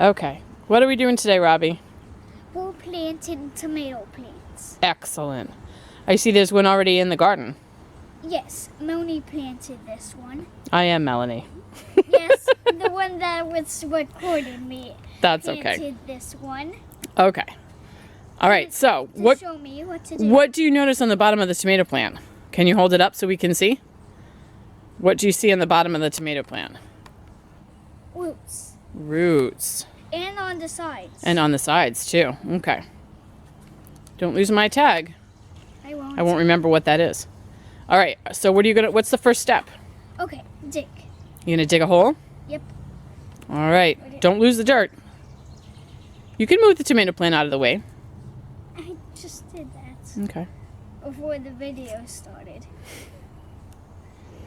Okay. What are we doing today, Robbie? We're planting tomato plants. Excellent. I see there's one already in the garden. Yes, Melanie planted this one. I am Melanie. Yes, the one that was recording me. That's planted okay. this one. Okay. All right. So, To show me what to do. what do you notice on the bottom of the tomato plant? Can you hold it up so we can see? What do you see on the bottom of the tomato plant? Roots. Roots. And on the sides. And on the sides too. Okay. Don't lose my tag. I won't. I won't remember what that is. All right. So what's the first step? Okay, dig. You gonna dig a hole? Yep. All right. Don't lose the dirt. You can move the tomato plant out of the way. I just did that Okay. before the video started.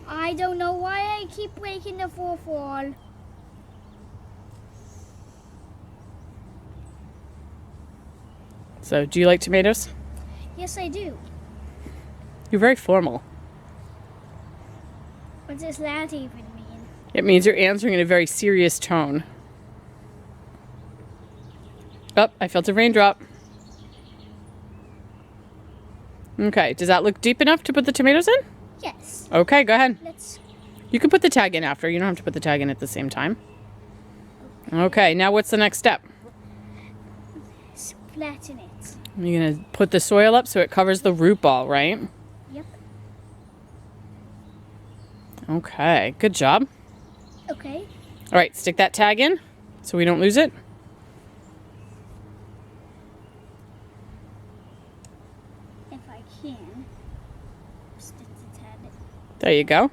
I don't know why I keep breaking the fourth wall. So, do you like tomatoes? Yes, I do. You're very formal. What does that even mean? It means you're answering in a very serious tone. Oh, I felt a raindrop. Okay, does that look deep enough to put the tomatoes in? Yes. Okay, go ahead. Let's. You can put the tag in after. You don't have to put the tag in at the same time. Okay, now what's the next step? Flatten it. You're going to put the soil up so it covers the root ball, right? Yep. Okay, good job. Okay. All right, stick that tag in so we don't lose it. If I can. Stick the tab in. There you go.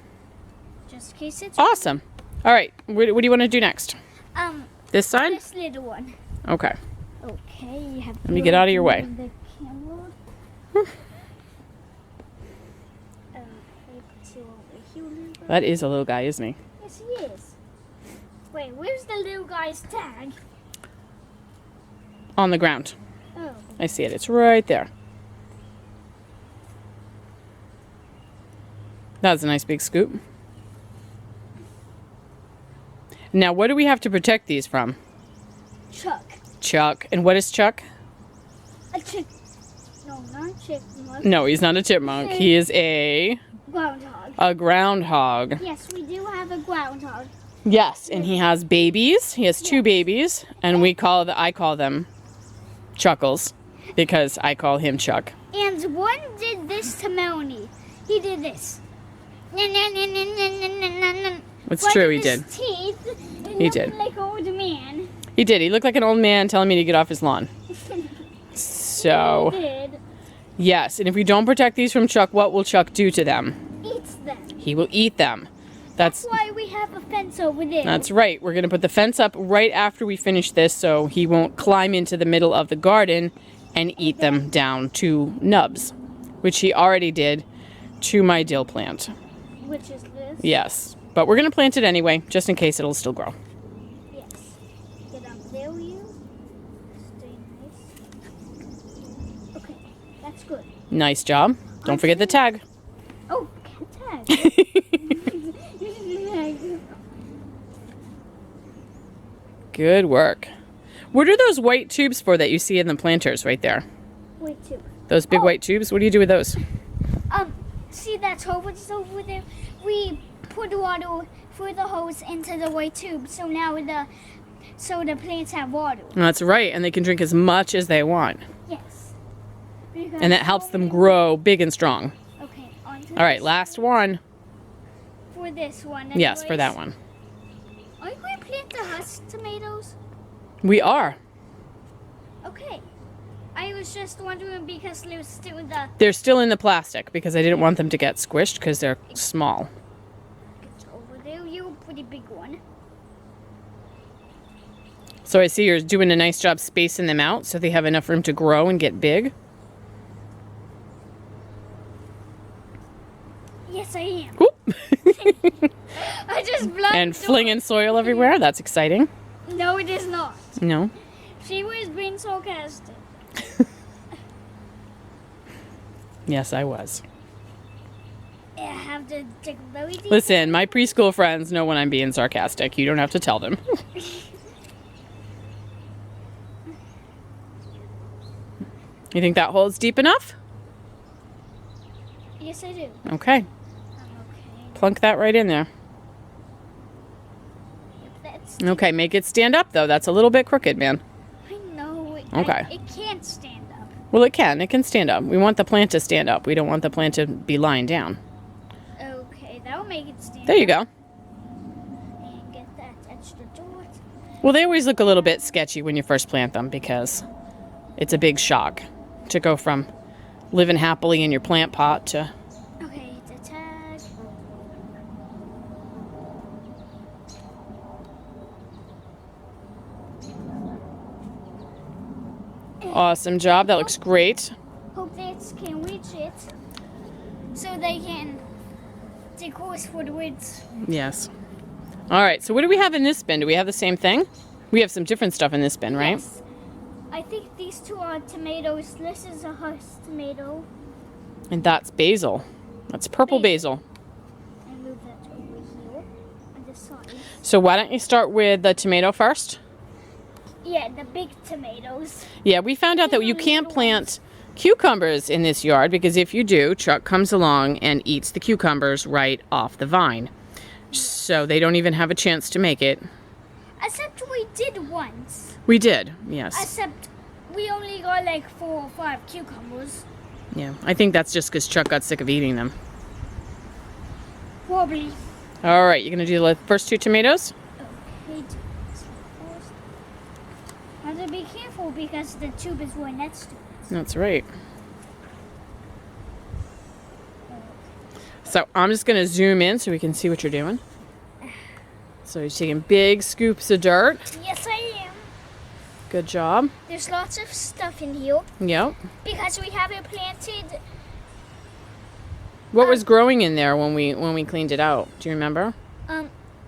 Just in case it's. Awesome. All right, what do you want to do next? This side? This little one. Okay. Okay, you have. Let me get out of your way. The camera. Can you put you over here, little guy? That is a little guy, isn't he? Yes, he is. Wait, where's the little guy's tag? On the ground. Oh. I see it. It's right there. That's a nice big scoop. Now, what do we have to protect these from? Chuck. Chuck. And what is Chuck? A chick. No, not chipmunk. No, he's not a chipmunk. He is a Groundhog. groundhog. Yes, we do have a groundhog. Yes, and he has babies. He has two babies, and I call them Chuckles because I call him Chuck. And one did this to Melanie. He did this. It's true, he did. Teeth. He did. Like an old man. He did. He looked like an old man telling me to get off his lawn. So, He did. yes, and if we don't protect these from Chuck, what will Chuck do to them? Eats them. He will eat them. That's why we have a fence over there. That's right. We're going to put the fence up right after we finish this so he won't climb into the middle of the garden and eat them down to nubs, which he already did to my dill plant. Which is this? Yes, but we're going to plant it anyway, just in case it'll still grow. Yes. Get up there, you. Stay nice. Okay, that's good. Nice job. Don't forget the tag. Oh, cat tag. Good work. What are those white tubes for that you see in the planters right there? Wait, too. Those big white tubes? What do you do with those? See that hole which is over there? We put water through the hose into the white tube, so now the plants have water. That's right, and they can drink as much as they want. Yes. And that helps them grow big and strong. Okay, on to All right, this last one. for this one. Yes, for that one. Are you going to plant the husk tomatoes? We are. Okay. I was just wondering because they were still They're still in the plastic because I didn't want them to get squished because they're small. It's over there. You're a pretty big one. So I see you're doing a nice job spacing them out so they have enough room to grow and get big. Yes, I am. Whoop. I just blocked And flinging soil everywhere. That's exciting. No, it is not. No. She was being sarcastic. Yes, I was. I have to dig very deep. Listen, my preschool friends know when I'm being sarcastic. You don't have to tell them. You think that hole's deep enough? Yes, I do. Okay. Okay. Plunk that right in there. Yep, that's. Okay, make it stand up, though. That's a little bit crooked, man. I know. Okay. It can't stand up. Well, it can. It can stand up. We want the plant to stand up. We don't want the plant to be lying down. Okay, that'll make it stand There you up. go. And get that extra dirt. Well, they always look a little bit sketchy when you first plant them because it's a big shock to go from living happily in your plant pot to... Okay, the tag. Awesome job. That looks great. Hope they can reach it. So they can take course for the woods. Yes. All right, so what do we have in this bin? Do we have the same thing? We have some different stuff in this bin, right? Yes. I think these two are tomatoes. This is a husk tomato. And that's basil. That's purple basil. And move that over here on the side. So why don't you start with the tomato first? Yeah, the big tomatoes. Yeah, we found out that you can't plant cucumbers in this yard because if you do, Chuck comes along and eats the cucumbers right off the vine. So they don't even have a chance to make it. Except we did once. We did, yes. Except we only got like 4 or 5 cucumbers. Yeah, I think that's just because Chuck got sick of eating them. Probably. All right, you're going to do the first 2 tomatoes? Okay. Have to be careful because the tube is right next to it. That's right. So I'm just going to zoom in so we can see what you're doing. So you're taking big scoops of dirt. Yes, I am. Good job. There's lots of stuff in here Yep. because we haven't planted. What was growing in there when we cleaned it out? Do you remember?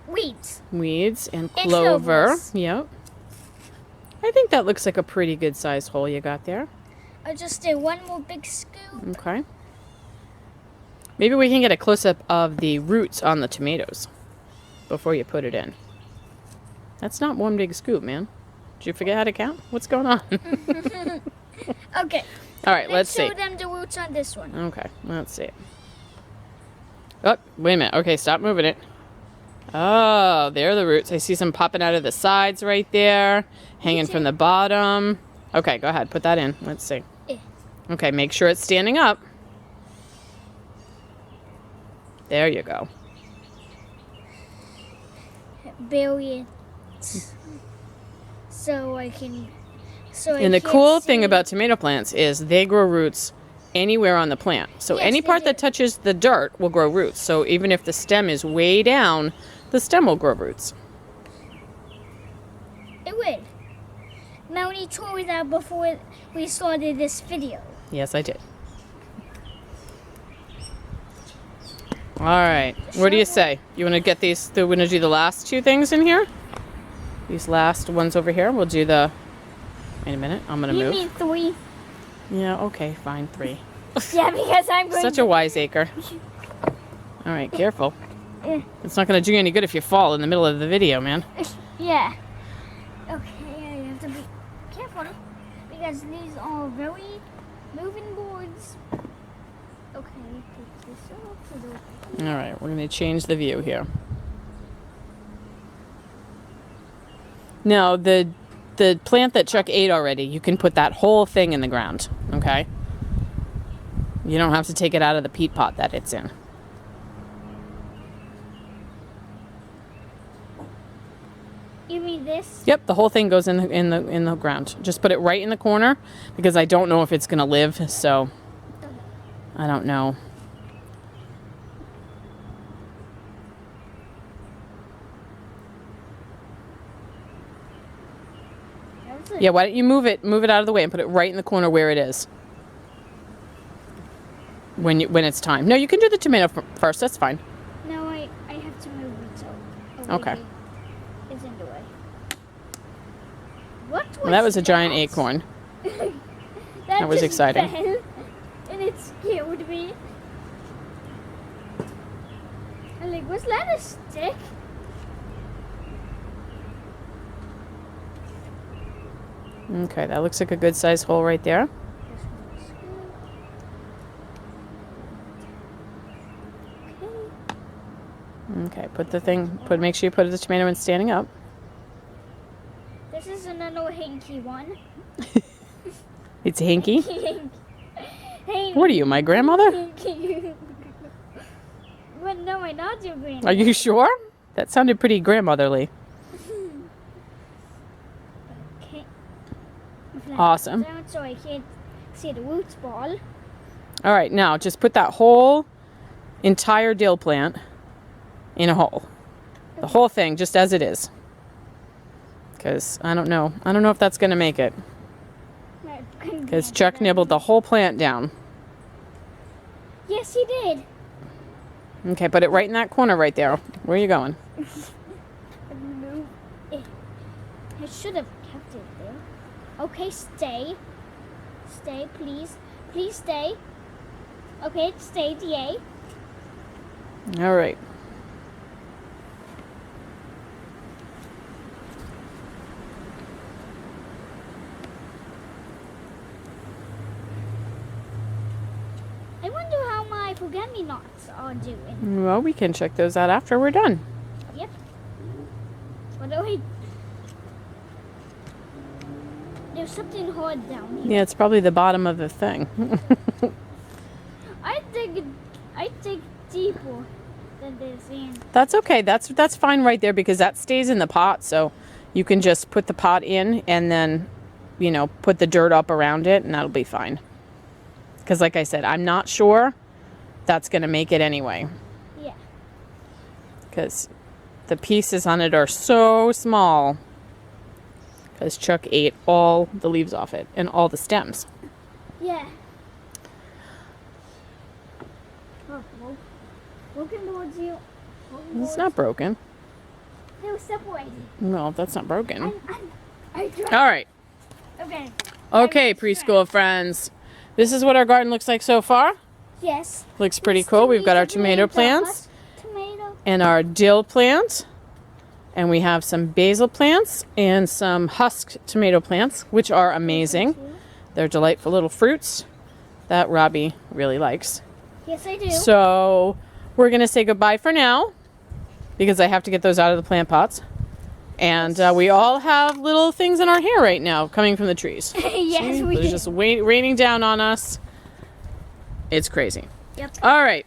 Weeds. Weeds and And clover. clovers. Yep. I think that looks like a pretty good sized hole you got there. I just did one more big scoop. Okay. Maybe we can get a close up of the roots on the tomatoes before you put it in. That's not one big scoop, man. Did you forget how to count? What's going on? Okay. All right, let's see. show them the roots on this one. Okay, let's see. Oh, wait a minute. Okay, stop moving it. Oh, there are the roots. I see some popping out of the sides right there, hanging from the bottom. Okay, go ahead. Put that in. Let's see. Yeah. Okay, make sure it's standing up. There you go. Bury it. So I can. So And the cool thing about tomato plants is they grow roots anywhere on the plant. So Yes, any they part do. that touches the dirt will grow roots. So even if the stem is way down, the stem will grow roots. It would. Melanie told me that before we started this video. Yes, I did. All right. What do you say? You want to get these? We're going to do the last 2 things in here? These last ones over here. We'll do the... Wait a minute. I'm going to You move. mean 3? Yeah, okay, fine. 3. Yeah, because I'm going Such a wiseacre. All right, careful. Eh. It's not going to do you any good if you fall in the middle of the video, man. Yeah. Okay, I have to be careful because these are very moving boards. Okay, take this off. All right, we're going to change the view here. Now, the plant that Chuck ate already, you can put that whole thing in the ground, okay? You don't have to take it out of the peat pot that it's in. You mean this? Yep, the whole thing goes in the ground. Just put it right in the corner because I don't know if it's going to live, so I don't know. That's it. Yeah, why don't you move it out of the way and put it right in the corner where it is. When it's time. No, you can do the tomato first. That's fine. No, I have to move it so. Okay. It's in the way. What was Well, that was a giant that? acorn. That was just exciting. fell, and it scared me. I'm like, was that a stick? Okay, that looks like a good sized hole right there. This Okay, make sure you put the tomato in standing up. This is another hinky one. It's hinky. Hey, What are you, my grandmother? hinky. But no, I'm not your grandma. Are you sure? That sounded pretty grandmotherly. Okay. Awesome. So I can't see the roots ball. All right, now just put that whole entire dill plant in a hole. The whole thing, just as it is. Because I don't know if that's going to make it. Because Chuck nibbled the whole plant down. Yes, he did. Okay, put it right in that corner right there. Where are you going? Move it. I should have kept it there. Okay, stay. Stay, please. Please stay. Okay, it stayed, yay. All right. I wonder how my forget-me-nots are doing. Well, we can check those out after we're done. Yep. What do I... There's something hard down here. Yeah, it's probably the bottom of the thing. I dig deeper than this and That's okay. That's fine right there because that stays in the pot. So you can just put the pot in and then, put the dirt up around it and that'll be fine. Because like I said, I'm not sure that's going to make it anyway. yeah. Because the pieces on it are so small. Because Chuck ate all the leaves off it and all the stems. Yeah. Oh, broken boards you. It's not broken. They were separated. No, that's not broken. I tried. All right. Okay. Okay, preschool friends. This is what our garden looks like so far. Yes. Looks pretty cool. We've got our tomato plants Tomato. and our dill plant. And we have some basil plants and some husked tomato plants, which are amazing. They're delightful little fruits that Robbie really likes. Yes, I do. So we're going to say goodbye for now because I have to get those out of the plant pots. And we all have little things in our hair right now coming from the trees. Yes, we It's do. just raining down on us. It's crazy. Yep. All right.